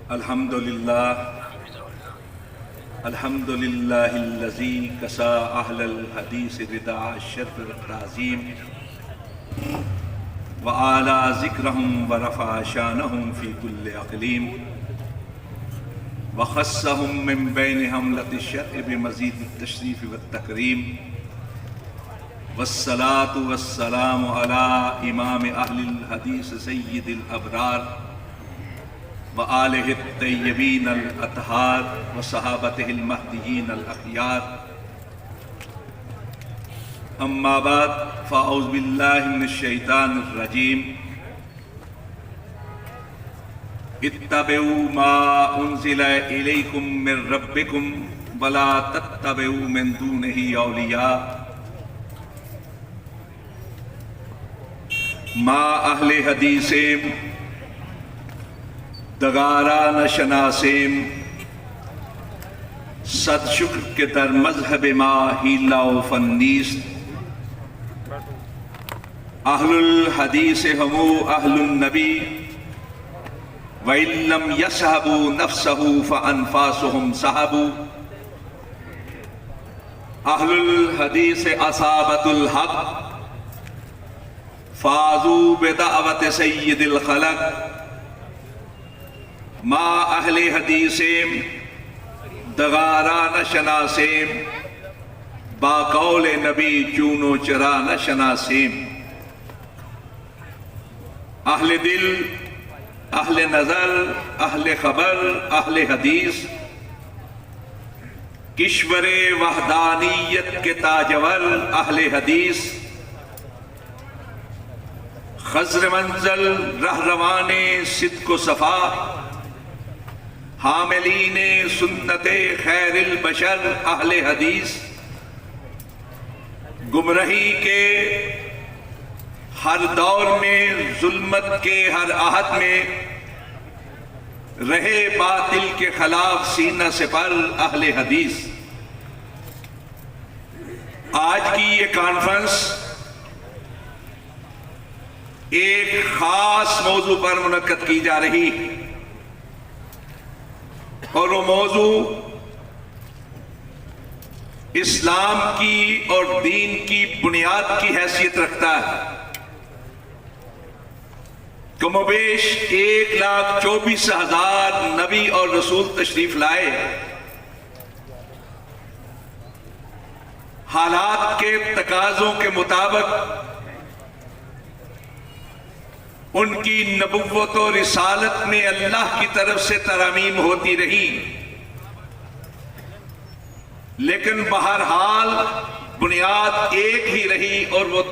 الحمدللہ الذی کسا اہل الحدیث رداء الشرف والتعظیم وعالی ذکرہم ورفع شانہم فی کل اقلیم وخصہم من بین حملۃ الشرع بمزید التشریف والتکریم والصلاة والسلام علی امام اہل الحدیث سید الابرار وآلہ الطیبین الاطہار وصحابتہ المہدیین الاخیار اما بعد فاعوذ باللہ من الشیطان الرجیم اتبعوا ما انزل الیکم من ربکم ولا تتبعوا من دونہ اولیاء ما اہل حدیثیم دگارا نہ شناسیم صد شکر کے در مذہب ما ہیلا و فنیست اہل الحدیث ہمو اہل النبی وَإِن لَّمْ يَصْحَبُوا نَفْسَهُ فَأَنفَاسُهُمْ صَحَبُوا اہل الحدیث اصحابۃ الحق فازوا بدعوت سید الخلق ما اہل حدیثیم دغارا نہ شناسیم با قول نبی چونو چرا نہ شناسیم اہل دل اہل نظر اہل خبر اہل حدیث کشور وحدانیت کے تاجور اہل حدیث خضر منزل رہروان صدق و صفا حاملین سنت خیر البشر اہل حدیث گمراہی کے ہر دور میں ظلمت کے ہر آہت میں رہے باطل کے خلاف سینہ سپر اہل حدیث آج کی یہ کانفرنس ایک خاص موضوع پر منعقد کی جا رہی اور وہ موضوع اسلام کی اور دین کی بنیاد کی حیثیت رکھتا ہے کم و بیش 1,24,000 نبی اور رسول تشریف لائے حالات کے تقاضوں کے مطابق ان کی نبوت و رسالت میں اللہ کی طرف سے ترامیم ہوتی رہی لیکن بہرحال بنیاد ایک ہی رہی اور وہ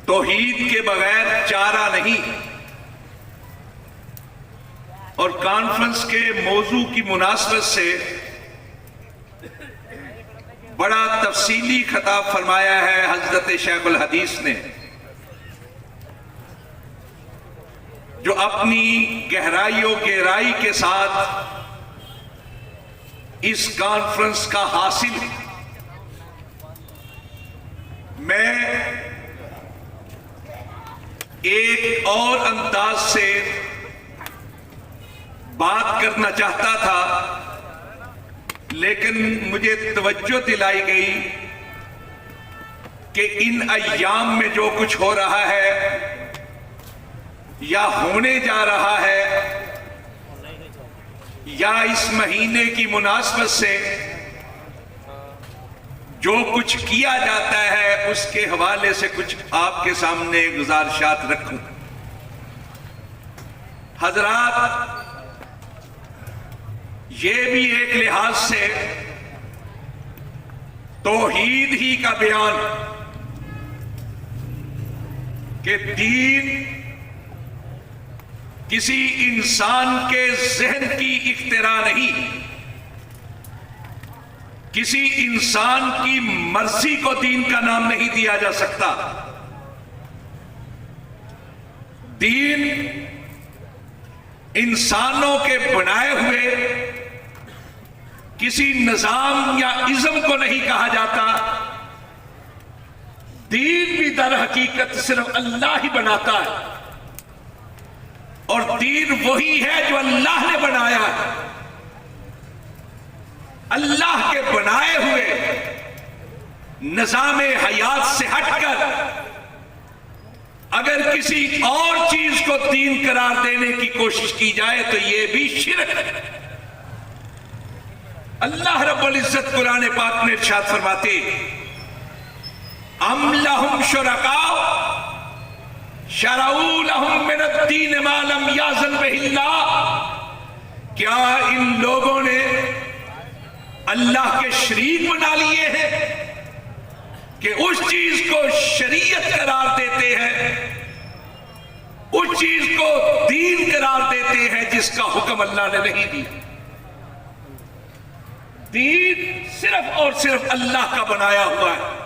توحید کے بغیر چارہ نہیں اور کانفرنس کے موضوع کی مناسبت سے بڑا تفصیلی خطاب فرمایا ہے حضرت شیخ الحدیث نے جو اپنی گہرائی و گہرائی کے ساتھ اس کانفرنس کا حاصل ہے میں ایک اور انداز سے بات کرنا چاہتا تھا لیکن مجھے توجہ دلائی گئی کہ ان ایام میں جو کچھ ہو رہا ہے یا ہونے جا رہا ہے یا اس مہینے کی مناسبت سے جو کچھ کیا جاتا ہے اس کے حوالے سے کچھ آپ کے سامنے گزارشات رکھوں حضرات یہ بھی ایک لحاظ سے توحید ہی کا بیان کہ دین کسی انسان کے ذہن کی اختراع نہیں کسی انسان کی مرضی کو دین کا نام نہیں دیا جا سکتا دین انسانوں کے بنائے ہوئے کسی نظام یا ازم کو نہیں کہا جاتا دین بھی در حقیقت صرف اللہ ہی بناتا ہے، اور دین وہی ہے جو اللہ نے بنایا ہے۔ اللہ کے بنائے ہوئے نظام حیات سے ہٹ کر اگر کسی اور چیز کو دین قرار دینے کی کوشش کی جائے تو یہ بھی شرک ہے۔ اللہ رب العزت قرآن پاک میں ارشاد فرماتے ام لہم شرکاء شرعوا لہم من الدین ما لم یأذن بہ اللہ، کیا ان لوگوں نے اللہ کے شریک بنا لیے ہیں کہ اس چیز کو شریعت قرار دیتے ہیں، اس چیز کو دین قرار دیتے ہیں جس کا حکم اللہ نے نہیں دیا۔ دین صرف اور صرف اللہ کا بنایا ہوا ہے،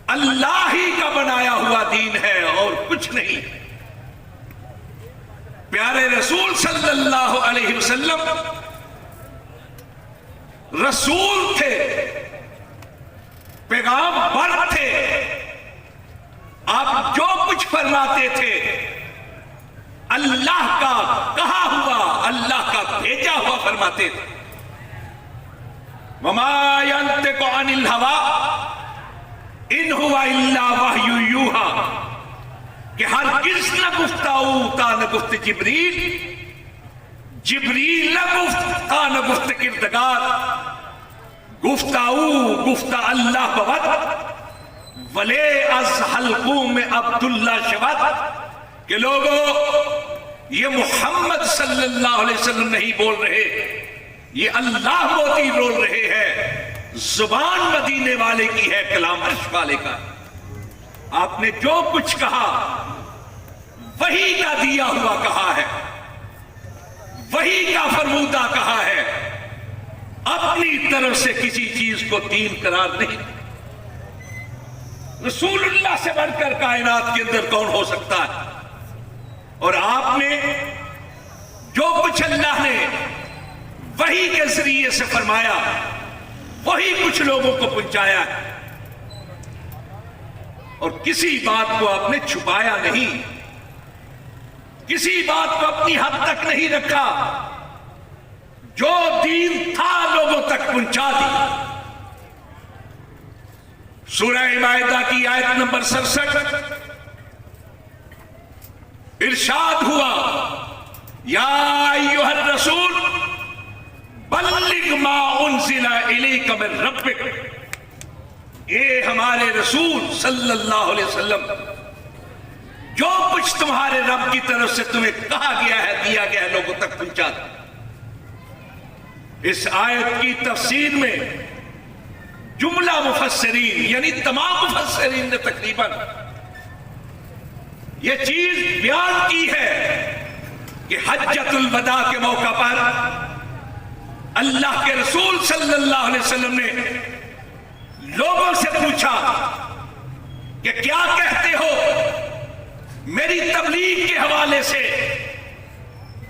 اللہ ہی کا بنایا ہوا دین ہے اور کچھ نہیں۔ پیارے رسول صلی اللہ علیہ وسلم رسول تھے، پیغامبر تھے، آپ جو کچھ فرماتے تھے اللہ کا کہا ہوا، اللہ کا بھیجا ہوا فرماتے تھے۔ وَمَا يَنْتِقُ عَنِ الْهَوَىٰ إِنْ هُوَ إِلَّا وَحْيٌ يُوحَىٰ، کہ ہرگز نہ گفتاؤ تا نہ گفت جبریل، جبریل نہ گفت تا نہ گفت کردگار، گفتاؤ گفتہ اللہ بوت ولے از حلقوم عبداللہ شبت، کہ لوگوں یہ محمد صلی اللہ علیہ وسلم نہیں بول رہے، یہ اللہ موتی بول رہے ہیں، زبان مدینے والے کی ہے، کلام عرش والے کا۔ آپ نے جو کچھ کہا وہی کا دیا ہوا کہا ہے، وہی کا فرمودہ کہا ہے، اپنی طرف سے کسی چیز کو دین قرار نہیں۔ رسول اللہ سے بڑھ کر کائنات کے اندر کون ہو سکتا ہے؟ اور آپ نے جو کچھ اللہ نے وحی کے ذریعے سے فرمایا وہی کچھ لوگوں کو پہنچایا ہے، اور کسی بات کو آپ نے چھپایا نہیں، کسی بات کو اپنی حد تک نہیں رکھا، جو دین تھا لوگوں تک پہنچا دی۔ سورہ مائدہ کی آیت نمبر 67 ارشاد ہوا یا ایھا الرسول بلغ ما انزل الیک من ربک، اے ہمارے رسول صلی اللہ علیہ وسلم جو کچھ تمہارے رب کی طرف سے تمہیں کہا گیا ہے، دیا گیا ہے، لوگوں تک پہنچا دو۔ اس آیت کی تفسیر میں جملہ مفسرین یعنی تمام مفسرین نے تقریباً یہ چیز بیان کی ہے کہ حجۃ الوداع کے موقع پر اللہ کے رسول صلی اللہ علیہ وسلم نے لوگوں سے پوچھا کہ کیا کہتے ہو میری تبلیغ کے حوالے سے،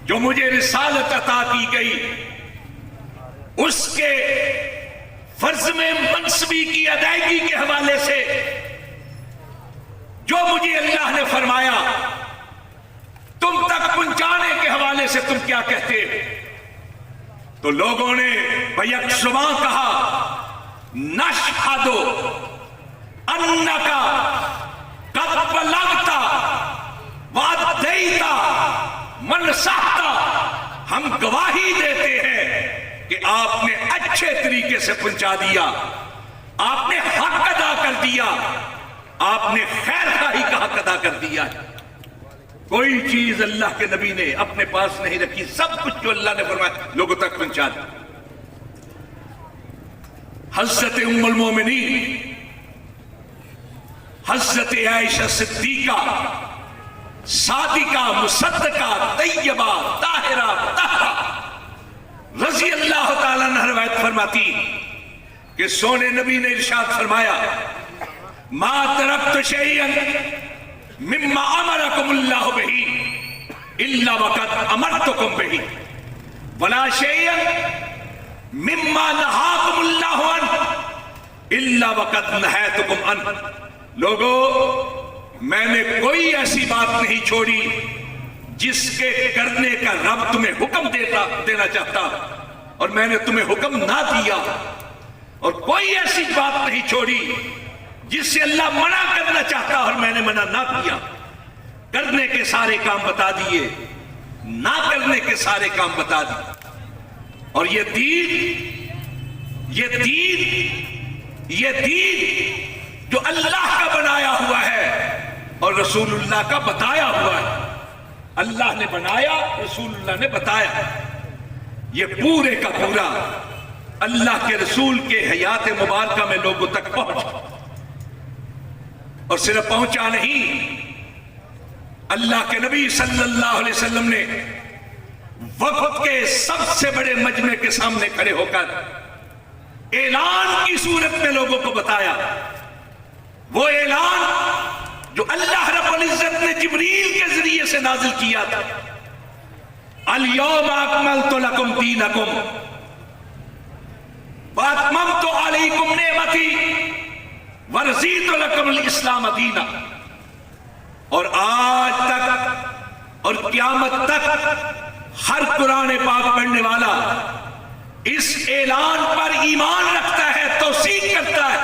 جو مجھے رسالت عطا کی گئی اس کے فرض میں منصبی کی ادائیگی کے حوالے سے، جو مجھے اللہ نے فرمایا تم تک پہنچانے کے حوالے سے تم کیا کہتے؟ تو لوگوں نے بیک زباں کہا نشہد انک قد بلغت وادیت منصحت، ہم گواہی دیتے ہیں کہ آپ نے اچھے طریقے سے پہنچا دیا، آپ نے حق ادا کر دیا، آپ نے خیر خواہی کا حق ادا کر دیا۔ کوئی چیز اللہ کے نبی نے اپنے پاس نہیں رکھی، سب کچھ جو اللہ نے فرمایا لوگوں تک پہنچا دیا۔ حضرت ام المومنین حضرت عائشہ صدیقہ صادقہ مصدقہ طیبہ طاہرہ طاہرہ رضی اللہ تعالیٰ عنہ روایت فرماتی کہ سونے نبی نے ارشاد فرمایا ما ترکت شیئا مما امرکم اللہ بہی الا وقد امرتکم بہی ولا شیئا مما نہاکم اللہ عنہ الا وقد نہیتکم عنہ، لوگو میں نے کوئی ایسی بات نہیں چھوڑی جس کے کرنے کا رب تمہیں حکم دینا چاہتا اور میں نے تمہیں حکم نہ دیا، اور کوئی ایسی بات نہیں چھوڑی جس سے اللہ منع کرنا چاہتا اور میں نے منع نہ کیا۔ کرنے کے سارے کام بتا دیے، نہ کرنے کے سارے کام بتا دیے۔ اور یہ دین جو اللہ کا بنایا ہوا ہے اور رسول اللہ کا بتایا ہوا ہے، اللہ نے بنایا، رسول اللہ نے بتایا، یہ پورے کا پورا اللہ کے رسول کے حیات مبارکہ میں لوگوں تک پہنچا، اور صرف پہنچا نہیں، اللہ کے نبی صلی اللہ علیہ وسلم نے وقت کے سب سے بڑے مجمع کے سامنے کھڑے ہو کر اعلان کی صورت میں لوگوں کو بتایا، وہ اعلان جو اللہ رب العزت نے جبریل کے ذریعے سے نازل کیا تھا، الیوم اکملت لکم دینکم واتممت علیکم نعمتی ورضیت لکم الاسلام دینا۔ اور آج تک اور قیامت تک ہر قرآن پاک پڑھنے والا اس اعلان پر ایمان رکھتا ہے، توثیق کرتا ہے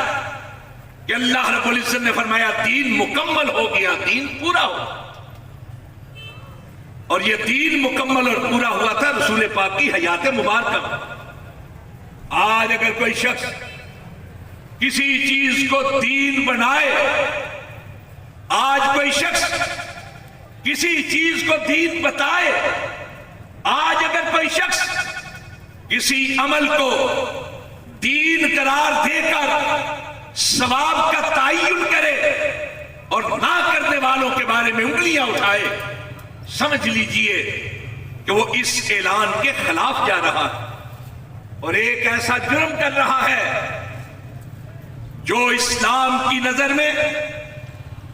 کہ اللہ رب العزت نے فرمایا دین مکمل ہو گیا، دین پورا ہو، اور یہ دین مکمل اور پورا ہوا تھا رسول پاک کی حیات مبارکہ۔ آج اگر کوئی شخص کسی چیز کو دین بنائے، آج کوئی شخص کسی چیز کو دین بتائے، آج اگر کوئی شخص کسی عمل کو دین قرار دے کر ثواب کا تعین کرے اور نہ کرنے والوں کے بارے میں انگلیاں اٹھائے، سمجھ لیجئے کہ وہ اس اعلان کے خلاف جا رہا ہے اور ایک ایسا جرم کر رہا ہے جو اسلام کی نظر میں،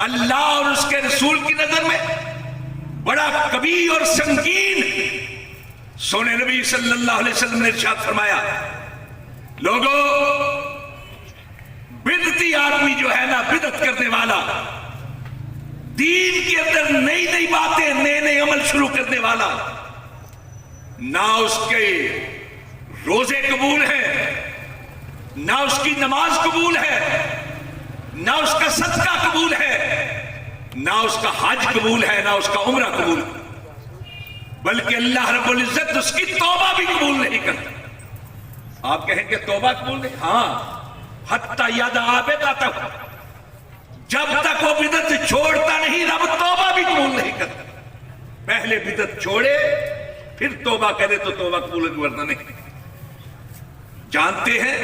اللہ اور اس کے رسول کی نظر میں بڑا کبیر اور سنگین۔ سونے نبی صلی اللہ علیہ وسلم نے ارشاد فرمایا، لوگو بدعتی آدمی جو ہے نا، بدعت کرنے والا، دین کے اندر نئی نئی باتیں، نئے نئے عمل شروع کرنے والا، نہ اس کے روزے قبول ہیں، نہ اس کی نماز قبول ہے، نہ اس کا صدقہ قبول ہے، نہ اس کا حج قبول ہے، نہ اس کا عمرہ قبول ہے، بلکہ اللہ رب العزت اس کی توبہ بھی قبول نہیں کرتا۔ آپ کہیں کہ توبہ قبول نہیں؟ ہاں، حتی یاد عابدہ تک، جب تک وہ بدعت چھوڑتا نہیں رب توبہ بھی قبول نہیں کرتا۔ پہلے بدعت چھوڑے پھر توبہ کرے تو توبہ قبول ورنہ نہیں۔ جانتے ہیں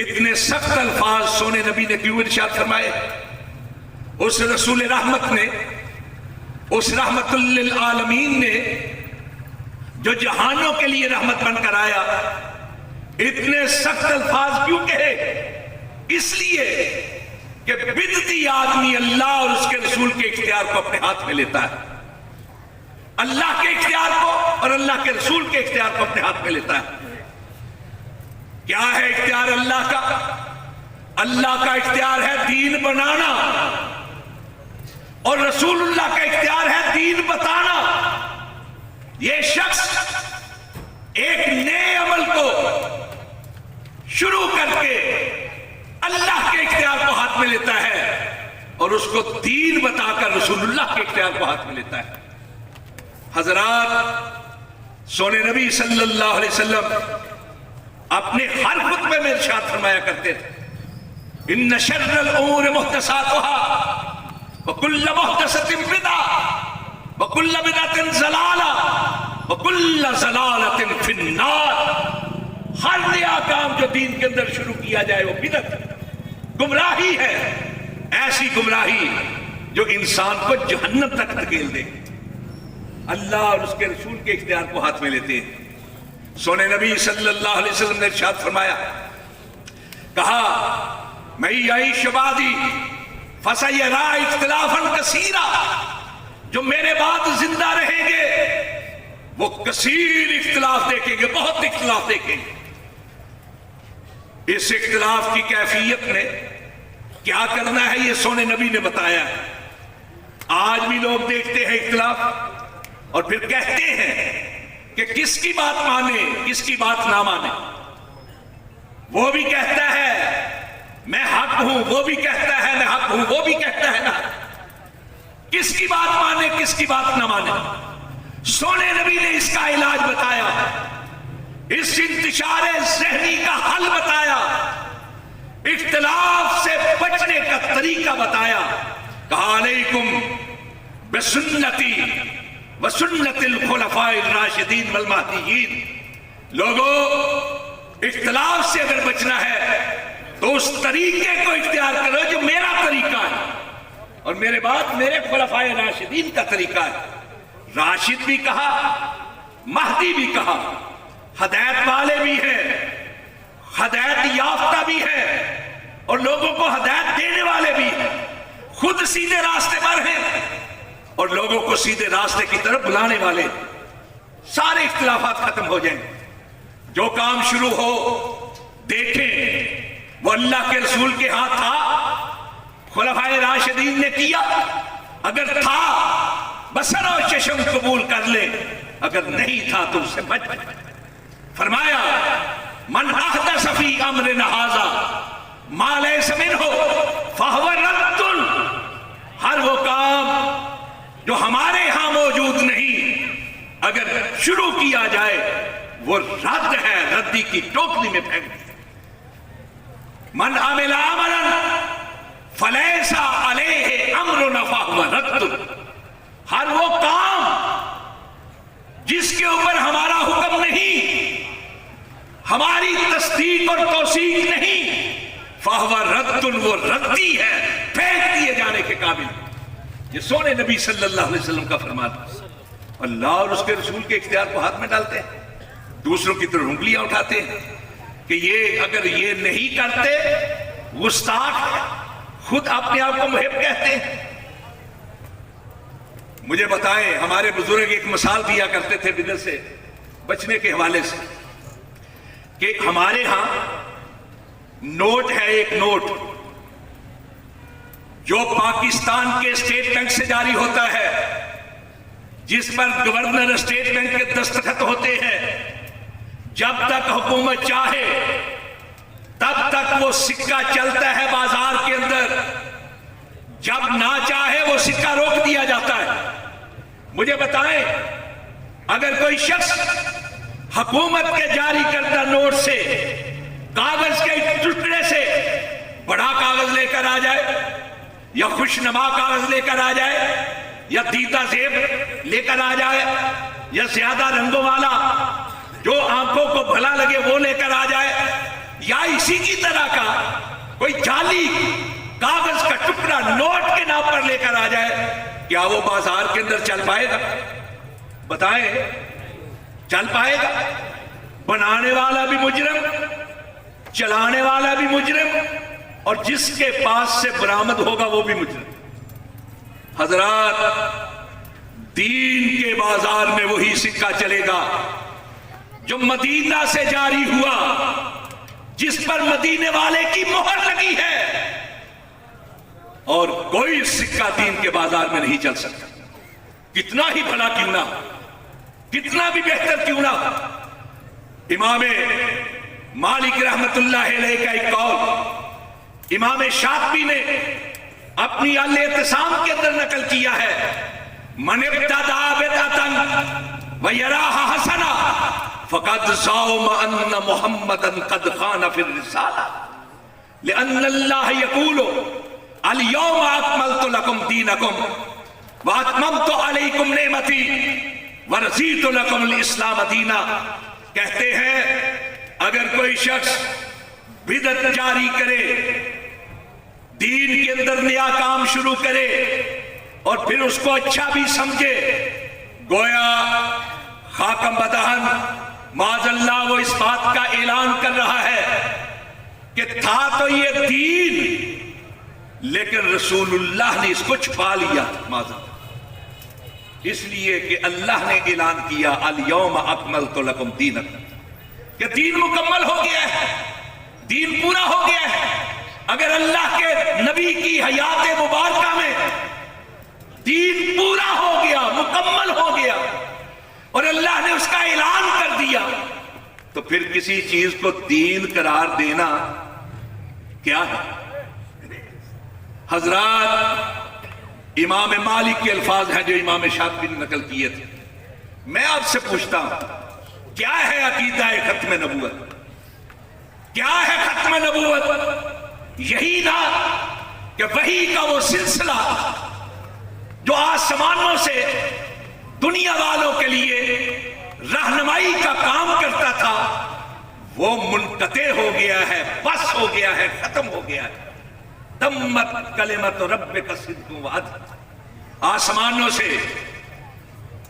اتنے سخت الفاظ سونے نبی نے کیوں ارشاد فرمائے؟ اس رسول رحمت نے، اس رحمت للعالمین نے جو جہانوں کے لیے رحمت بن کر آیا، اتنے سخت الفاظ کیوں کہے؟ اس لیے کہ بدعتی آدمی اللہ اور اس کے رسول کے اختیار کو اپنے ہاتھ میں لیتا ہے، اللہ کے اختیار کو اور اللہ کے رسول کے اختیار کو اپنے ہاتھ میں لیتا ہے۔ کیا ہے اختیار اللہ کا؟ اللہ کا اختیار ہے دین بنانا، اور رسول اللہ کا اختیار ہے دین بتانا۔ یہ شخص ایک نئے عمل کو شروع کر کے اللہ کے اختیار کو ہاتھ میں لیتا ہے اور اس کو دین بتا کر رسول اللہ کے اختیار کو ہاتھ میں لیتا ہے۔ حضرات، سونے نبی صلی اللہ علیہ وسلم اپنے ہر خطبے میں ارشاد فرمایا کرتے تھے، ان شر الامور محدثاتها وکل محدثۃ بدعہ وکل بدعۃ ضلالہ وکل ضلالۃ فی النار۔ ہر نیا کام جو دین کے اندر شروع کیا جائے وہ بدعت، گمراہی ہے، ایسی گمراہی جو انسان کو جہنم تک دھکیل دے۔ اللہ اور اس کے رسول کے اختیار کو ہاتھ میں لیتے ہیں۔ سونے نبی صلی اللہ علیہ وسلم نے ارشاد فرمایا، کہا میں یعیش بعدی فسیرا اختلافا کثیرا، جو میرے بعد زندہ رہیں گے وہ کثیر اختلاف دیکھیں گے، بہت اختلاف دیکھیں گے۔ اس اختلاف کی کیفیت میں کیا کرنا ہے یہ سونے نبی نے بتایا ہے۔ آج بھی لوگ دیکھتے ہیں اختلاف اور پھر کہتے ہیں کہ کس کی بات مانے کس کی بات نہ مانے۔ وہ بھی کہتا ہے میں حق ہوں، وہ بھی کہتا ہے میں حق ہوں، وہ بھی کہتا ہے نا، کس کی بات مانے کس کی بات نہ مانے۔ سونے نبی نے اس کا علاج بتایا، اس انتشار ذہنی کا حل بتایا، اختلاف سے بچنے کا طریقہ بتایا۔ کہا علیکم بسنتی وسنت الخلفاء الراشدین والمہدیین، لوگوں اختلاف سے اگر بچنا ہے تو اس طریقے کو اختیار کرو جو میرا طریقہ ہے اور میرے بعد میرے خلفاء راشدین کا طریقہ ہے۔ راشد بھی کہا، مہدی بھی کہا، ہدایت والے بھی ہیں، ہدایت یافتہ بھی ہیں اور لوگوں کو ہدایت دینے والے بھی ہیں، خود سیدھے راستے پر ہیں اور لوگوں کو سیدھے راستے کی طرف بلانے والے۔ سارے اختلافات ختم ہو جائیں۔ جو کام شروع ہو دیکھیں وہ اللہ کے رسول کے ہاتھ تھا، خلفائے راشدین نے کیا، اگر تھا بصر و چشم قبول کر لے، اگر نہیں تھا تو اس سے بچ۔ فرمایا من احدث فی امرنا ھذا ما لیس منہ فہو رد، ہر وہ کام جو ہمارے ہاں موجود نہیں اگر شروع کیا جائے وہ رد ہے، ردی کی ٹوکری میں پھینک دیا۔ من عمل عملا فلیس علیہ امرنا فہو رد، ہر وہ کام جس کے اوپر ہمارا حکم نہیں، ہماری تصدیق اور توثیق نہیں، فہو رد، وہ ردی ہے، پھینک دیے جانے کے قابل۔ یہ سونے نبی صلی اللہ علیہ وسلم کا فرمان ہے۔ اللہ اور اس کے رسول کے اختیار کو ہاتھ میں ڈالتے ہیں، دوسروں کی طرف انگلیاں اٹھاتے ہیں کہ یہ اگر یہ نہیں کرتے گستاخ ہے، خود اپنے آپ کو محب کہتے ہیں۔ مجھے بتائیں، ہمارے بزرگ ایک مثال دیا کرتے تھے بدعت سے بچنے کے حوالے سے کہ ہمارے ہاں نوٹ ہے، ایک نوٹ جو پاکستان کے اسٹیٹ بینک سے جاری ہوتا ہے، جس پر گورنر اسٹیٹ بینک کے دستخط ہوتے ہیں، جب تک حکومت چاہے تب تک وہ سکہ چلتا ہے بازار کے اندر، جب نہ چاہے وہ سکہ روک دیا جاتا ہے۔ مجھے بتائیں، اگر کوئی شخص حکومت کے جاری کردہ نوٹ سے کاغذ کے ٹکڑے سے بڑا کاغذ لے کر آ جائے یا خوشنما کاغذ لے کر آ جائے یا دیدہ زیب لے کر آ جائے یا زیادہ رنگوں والا جو آنکھوں کو بھلا لگے وہ لے کر آ جائے، یا اسی کی طرح کا کوئی جعلی کاغذ کا ٹکڑا نوٹ کے نام پر لے کر آ جائے، کیا وہ بازار کے اندر چل پائے گا؟ بتائیں، چل پائے گا؟ بنانے والا بھی مجرم، چلانے والا بھی مجرم، اور جس کے پاس سے برآمد ہوگا وہ بھی مجرم۔ حضرات، دین کے بازار میں وہی سکہ چلے گا جو مدینہ سے جاری ہوا، جس پر مدینے والے کی مہر لگی ہے، اور کوئی سکہ دین کے بازار میں نہیں چل سکتا، کتنا ہی بھلا کیوں نہ ہو، کتنا بھی بہتر کیوں نہ ہو۔ امام مالک رحمت اللہ علیہ کا ایک قول امام شافعی نے اپنی الاعتصام کے اندر نقل کیا ہے، من ابتدع بدعۃ ویراھا حسنہ فقد زعم ان محمدا قد خان فی الرسالہ، لان اللہ یقول الیوم اکملت لکم دینکم واتممت علیکم نعمتی ورضیت لکم الاسلام دینا۔ کہتے ہیں اگر کوئی شخص بدعت جاری کرے، دین کے اندر نیا کام شروع کرے اور پھر اس کو اچھا بھی سمجھے، گویا خاکم بدہن معاذ اللہ وہ اس بات کا اعلان کر رہا ہے کہ تھا تو یہ دین لیکن رسول اللہ نے اس کو چھپا لیا معاذ اللہ، اس لیے کہ اللہ نے اعلان کیا الیوم اکملت لکم دینکم، کہ دین مکمل ہو گیا ہے، دین پورا ہو گیا ہے۔ اگر اللہ کے نبی کی حیات مبارکہ میں دین پورا ہو گیا، مکمل ہو گیا، اور اللہ نے اس کا اعلان کر دیا، تو پھر کسی چیز کو دین قرار دینا کیا ہے؟ حضرات، امام مالک کے الفاظ ہیں جو امام شافعی نے نقل کیے تھے۔ میں آپ سے پوچھتا ہوں، کیا ہے عقیدہ ختم نبوت؟ کیا ہے ختم نبوت؟ یہی نہ کہ وحی کا وہ سلسلہ جو آسمانوں سے دنیا والوں کے لیے رہنمائی کا کام کرتا تھا، وہ منقطع ہو گیا ہے، بس ہو گیا ہے، ختم ہو گیا ہے۔ تمت کلمت ربک صدق وعدل، آسمانوں سے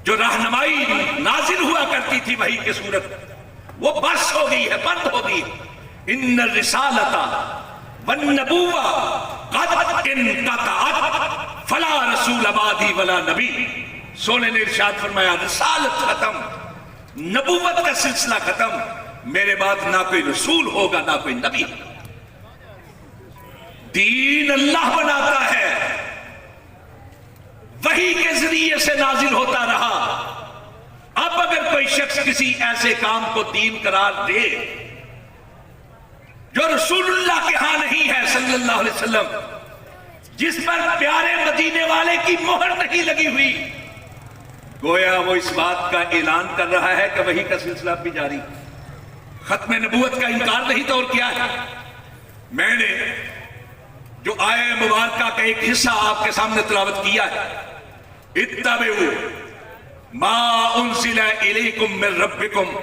جو رہنمائی نازل ہوا کرتی تھی وحی کی صورت، وہ بس ہو گئی ہے، بند ہو گئی۔ ان الرسالۃ والنبوہ قد انقطعت فلا رسول بعدی ولا نبی۔ سونے نے ارشاد فرمایا، رسالت ختم، نبوت کا سلسلہ ختم، میرے بعد نہ کوئی رسول ہوگا نہ کوئی نبی۔ دین اللہ بناتا ہے، وحی کے ذریعے سے نازل ہوتا رہا۔ اب اگر کوئی شخص کسی ایسے کام کو دین قرار دے جو رسول اللہ کے ہاں نہیں ہے صلی اللہ علیہ وسلم، جس پر پیارے مدینے والے کی مہر نہیں لگی ہوئی، گویا وہ اس بات کا اعلان کر رہا ہے کہ وحی کا سلسلہ بھی جاری، ختم نبوت کا انکار نہیں تو اور کیا ہے۔ میں نے جو آیہ مبارکہ کا ایک حصہ آپ کے سامنے تلاوت کیا ہے، اتبعوا ما انزل الیکم من ربکم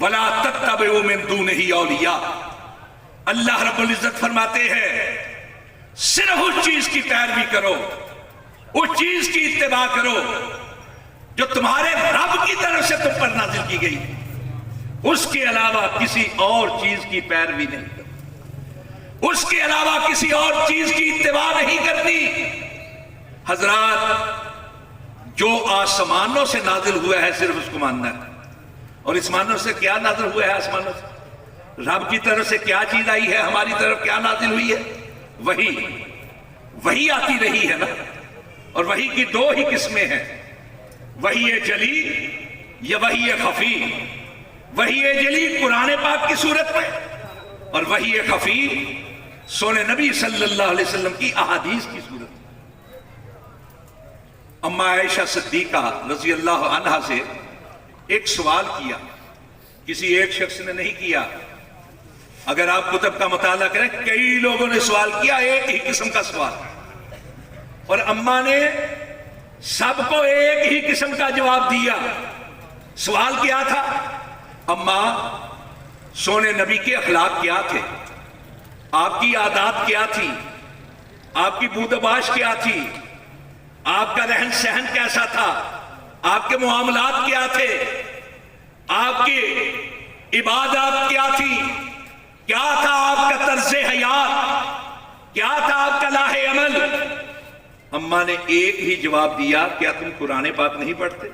ولا تتبعوا من دونہ اولیاء۔ اللہ رب العزت فرماتے ہیں، صرف اس چیز کی پیروی کرو، اس چیز کی اتباع کرو جو تمہارے رب کی طرف سے تم پر نازل کی گئی، اس کے علاوہ کسی اور چیز کی پیروی نہیں کرو، اس کے علاوہ کسی اور چیز کی اتباع نہیں کرنی۔ حضرات، جو آسمانوں سے نازل ہوا ہے صرف اس کو ماننا ہے۔ اور آسمانوں سے کیا نازل ہوا ہے؟ آسمانوں سے رب کی طرف سے کیا چیز آئی ہے؟ ہماری طرف کیا نازل ہوئی ہے؟ وحی آتی رہی ہے نا۔ اور وحی کی دو ہی قسمیں ہیں، وحی جلی یا وحی خفی۔ وحی جلی قرآن پاک کی صورت میں، اور وحی خفی سونے نبی صلی اللہ علیہ وسلم کی احادیث کی صورت میں۔ اما عائشہ صدیقہ رضی اللہ عنہا سے ایک سوال کیا، کسی ایک شخص نے نہیں کیا۔ اگر آپ کتب کا مطالعہ کریں، کئی لوگوں نے سوال کیا، ایک ہی قسم کا سوال، اور اماں نے سب کو ایک ہی قسم کا جواب دیا۔ سوال کیا تھا؟ اماں، سونے نبی کے اخلاق کیا تھے؟ آپ کی عادات کیا تھی؟ آپ کی بود و باش کیا تھی؟ آپ کا رہن سہن کیسا تھا؟ آپ کے معاملات کیا تھے؟ آپ کی عبادات کیا تھی؟ کیا تھا آپ کا طرز حیات؟ کیا تھا آپ کا لاہ عمل؟ اماں نے ایک ہی جواب دیا، کیا تم قرآن پاک نہیں پڑھتے؟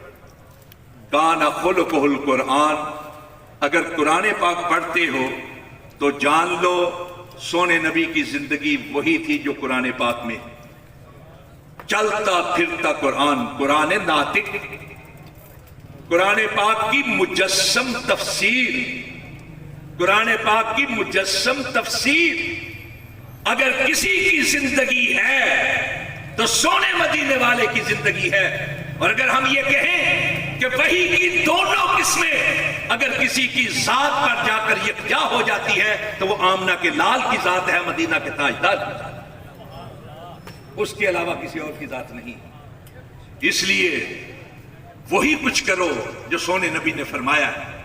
کان خلقہ القرآن، اگر قرآن پاک پڑھتے ہو تو جان لو سونے نبی کی زندگی وہی تھی جو قرآن پاک میں، چلتا پھرتا قرآن، قرآن ناطق، قرآن پاک کی مجسم تفسیر، قرآن پاک کی مجسم تفسیر۔ اگر کسی کی زندگی ہے تو سونے مدینے والے کی زندگی ہے۔ اور اگر ہم یہ کہیں کہ وحی کی دونوں قسمیں اگر کسی کی ذات پر جا کر یکجا ہو جاتی ہے تو وہ آمنہ کے لال کی ذات ہے، مدینہ کے تاجدار کی ذات، اس کے علاوہ کسی اور کی ذات نہیں۔ اس لیے وہی کچھ کرو جو سونے نبی نے فرمایا ہے،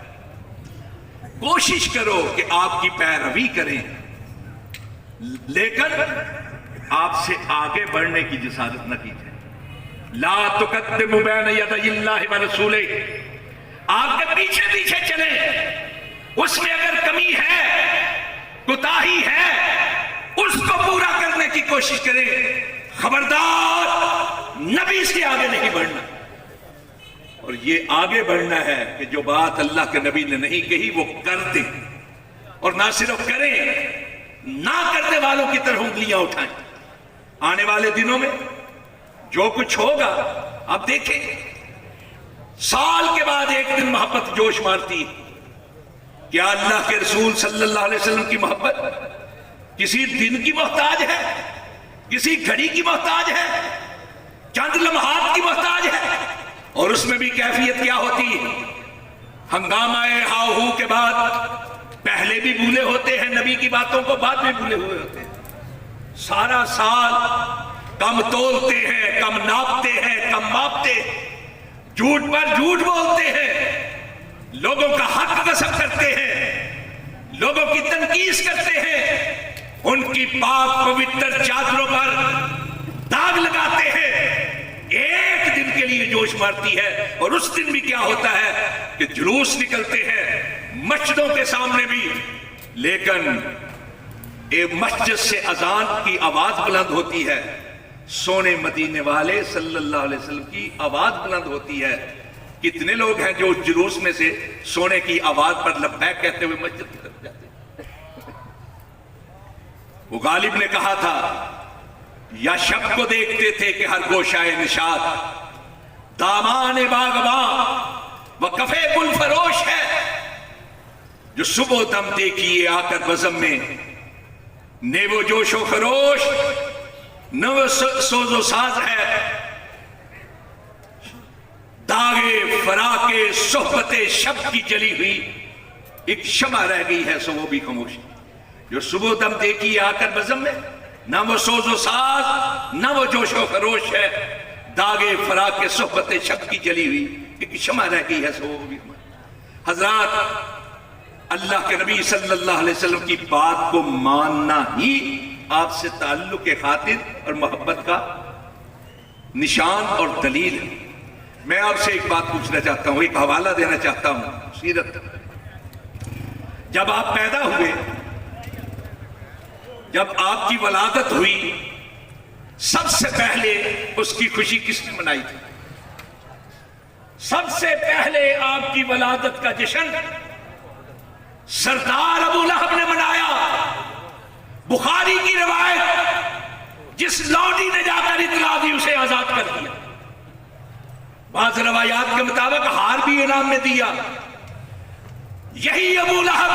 کوشش کرو کہ آپ کی پیروی کریں، لیکن آپ سے آگے بڑھنے کی جسارت نہ کیجیے۔ لا تقدموا بین یدی اللہ ورسولہ، آپ کے پیچھے پیچھے چلیں، اس میں اگر کمی ہے، کوتاہی ہے، اس کو پورا کرنے کی کوشش کریں۔ خبردار، نبی سے آگے نہیں بڑھنا۔ اور یہ آگے بڑھنا ہے کہ جو بات اللہ کے نبی نے نہیں کہی وہ کر دیں، اور نہ صرف کریں، نہ کرنے والوں کی طرح انگلیاں اٹھائیں۔ آنے والے دنوں میں جو کچھ ہوگا آپ دیکھیں، سال کے بعد ایک دن محبت جوش مارتی ہے۔ کیا اللہ کے رسول صلی اللہ علیہ وسلم کی محبت کسی دن کی محتاج ہے، کسی گھڑی کی محتاج ہے، چند لمحات کی محتاج ہے؟ اور اس میں بھی کیفیت کیا ہوتی ہے؟ ہنگامہ ہاؤ ہو کے بعد پہلے بھی بھولے ہوتے ہیں نبی کی باتوں کو، بعد میں بھولے ہوئے ہوتے ہیں۔ سارا سال کم تولتے ہیں، کم ناپتے ہیں، کم ماپتے ہیں، جھوٹ پر جھوٹ بولتے ہیں، لوگوں کا حق غصب کرتے ہیں، لوگوں کی تنقید کرتے ہیں، ان کی پاک پوتر چادروں پر داغ لگاتے ہیں۔ ایک دن کے لیے جوش مارتی ہے، اور اس دن بھی کیا ہوتا ہے کہ جلوس نکلتے ہیں مسجدوں کے سامنے بھی، لیکن ایک مسجد سے اذان کی آواز بلند ہوتی ہے، سونے مدینے والے صلی اللہ علیہ وسلم کی آواز بلند ہوتی ہے۔ کتنے لوگ ہیں جو جلوس میں سے سونے کی آواز پر لبیک کہتے ہوئے مسجد کی طرف جاتے ہیں؟ وہ غالب نے کہا تھا، یا شب کو دیکھتے تھے کہ ہر گوشائے نشاط دامان باغباں و کفے گل فروش ہے، جو صبح دم دیکھیے آ کر بزم میں، نے وہ جوش و خروش نہ وہ سوز و ساز ہے، داغے فراقے صحبت شب کی جلی ہوئی ایک شمع رہ گئی ہے، سو وہ بھی خاموش، جو صبح دم دیکھیے آ کر بزم میں، نہ وہ سوز و ساز نہ وہ جوش و خروش ہے، داغے فراق صحبت شب کی جلی ہوئی ایک شمع رہ گئی ہے، سو وہ بھی خاموش۔ حضرات، اللہ کے نبی صلی اللہ علیہ وسلم کی بات کو ماننا ہی آپ سے تعلق کے خاطر اور محبت کا نشان اور دلیل ہے۔ میں آپ سے ایک بات پوچھنا چاہتا ہوں، ایک حوالہ دینا چاہتا ہوں سیرت۔ جب آپ پیدا ہوئے، جب آپ کی ولادت ہوئی، سب سے پہلے اس کی خوشی کس نے منائی تھی؟ سب سے پہلے آپ کی ولادت کا جشن سردار ابو لہب نے منایا۔ بخاری کی روایت، جس لوڈی نے جا کر اطلاع دی اسے آزاد کر دیا۔ بعض روایات کے مطابق ہار بھی انعام میں دیا۔ یہی ابو لہب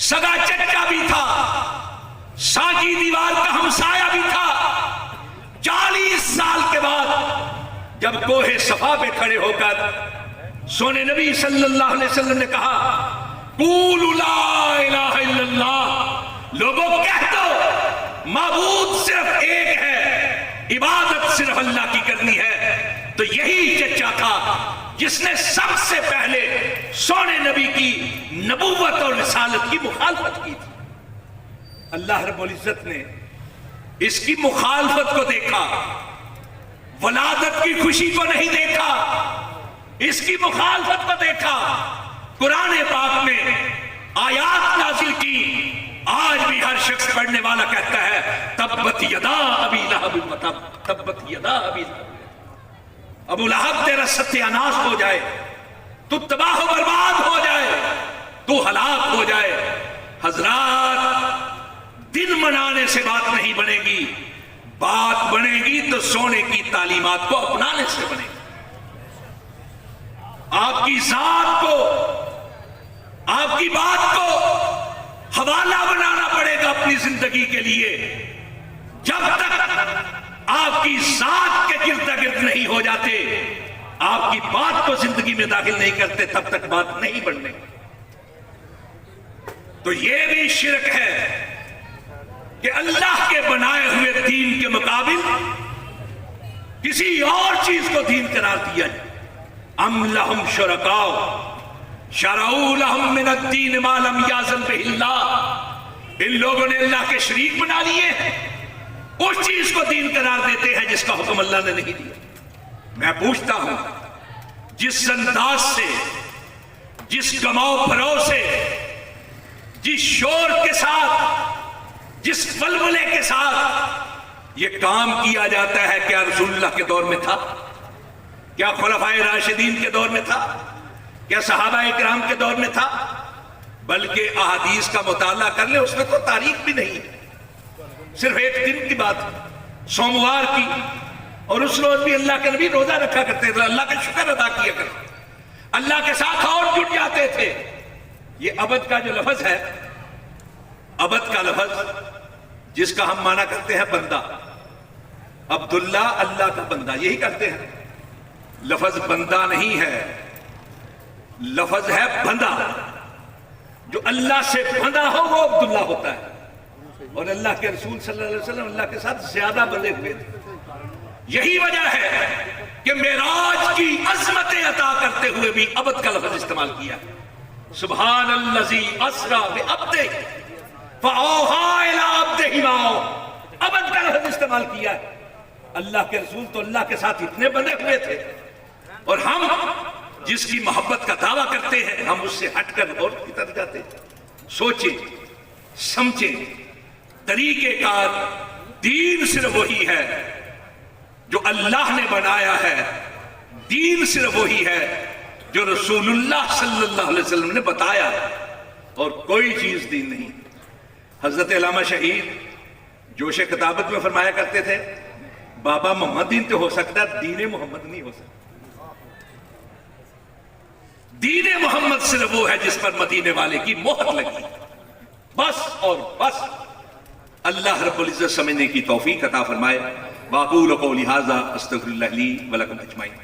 سگا چچا بھی تھا، سانجی دیوار کا ہمسایہ بھی تھا۔ 40 سال کے بعد جب کوہ صفا پہ کھڑے ہو کر سونے نبی صلی اللہ علیہ وسلم نے کہا، قولوا لا الہ الا اللہ، لوگوں کہہ دو معبود صرف ایک ہے، عبادت صرف اللہ کی کرنی ہے، تو یہی چچا تھا جس نے سب سے پہلے سونے نبی کی نبوت اور رسالت کی مخالفت کی تھی۔ اللہ رب العزت نے اس کی مخالفت کو دیکھا، ولادت کی خوشی کو نہیں دیکھا، اس کی مخالفت کو دیکھا۔ قرآن پاک میں آیات نازل کی، آج بھی ہر شخص پڑھنے والا کہتا ہے، تبت یدا ابی لہب و تب، تبت یدا ابی لہب، ابو لہب تیرا ستیہ ناش ہو جائے، تو تباہ و برباد ہو جائے، تو ہلاک ہو جائے۔ حضرات، دن منانے سے بات نہیں بنے گی، بات بنے گی تو سونے کی تعلیمات کو اپنانے سے بنے گی۔ آپ کی ذات کو، آپ کی بات کو حوالہ بنانا پڑے گا اپنی زندگی کے لیے۔ جب تک آپ کی ذات کے گرد گرد نہیں ہو جاتے، آپ کی بات کو زندگی میں داخل نہیں کرتے، تب تک بات نہیں بڑھنے۔ تو یہ بھی شرک ہے کہ اللہ کے بنائے ہوئے دین کے مقابل کسی اور چیز کو دین قرار دیا جائے۔ ام لہم شرکاء شرعوا لہم من الدین ما لم یأذن بہ اللہ، ان لوگوں نے اللہ کے شریک بنا لیے ہیں، اس چیز کو دین قرار دیتے ہیں جس کا حکم اللہ نے نہیں دیا۔ میں پوچھتا ہوں، جس انداز سے، جس گماؤ پھرو سے، جس شور کے ساتھ، جس ولولے کے ساتھ یہ کام کیا جاتا ہے، کیا رسول اللہ کے دور میں تھا؟ کیا خلفائے راشدین کے دور میں تھا؟ کیا صحابہ اکرام کے دور میں تھا؟ بلکہ احادیث کا مطالعہ کر لیں، اس میں تو تاریخ بھی نہیں ہے، صرف ایک دن کی بات ہے، سوموار کی، اور اس روز بھی اللہ کے نبی روزہ رکھا کرتے تھے، اللہ کا شکر ادا کیا کرتے، اللہ کے ساتھ اور جڑ جاتے تھے۔ یہ عبد کا جو لفظ ہے، عبد کا لفظ جس کا ہم معنی کرتے ہیں بندہ، عبداللہ اللہ کا بندہ، یہی کرتے ہیں، لفظ بندہ نہیں ہے، لفظ ہے بندہ، جو اللہ سے بندہ ہو وہ عبداللہ ہوتا ہے، اور اللہ کے رسول صلی اللہ علیہ وسلم اللہ کے ساتھ زیادہ بندے ہوئے تھے۔ یہی وجہ ہے کہ معراج کی عظمتیں عطا کرتے ہوئے بھی عبد کا لفظ استعمال کیا، سبحان الذی اسری بعبدہ فاوحی الی عبدہ ما اوحی، عبد کا لفظ استعمال کیا ہے۔ اللہ کے رسول تو اللہ کے ساتھ اتنے بندے ہوئے تھے، اور ہم جس کی محبت کا دعویٰ کرتے ہیں ہم اس سے ہٹ کر اور کی طرف جاتے ہیں۔ سوچیں، سمجھیں، طریقہ کار دین صرف وہی ہے جو اللہ نے بنایا ہے، دین صرف وہی ہے جو رسول اللہ صلی اللہ علیہ وسلم نے بتایا، اور کوئی چیز دین نہیں۔ حضرت علامہ شہید جوش کتابت میں فرمایا کرتے تھے، بابا محمد دین تو ہو سکتا ہے، دین محمد نہیں ہو سکتا۔ دین محمد صرف وہ ہے جس پر مدینے والے کی مہر لگی، بس اور بس۔ اللہ رب العزت سمجھنے کی توفیق عطا فرمائے۔ واقول قولی ھذا استغفر اللہ لی ولکم اجمعین۔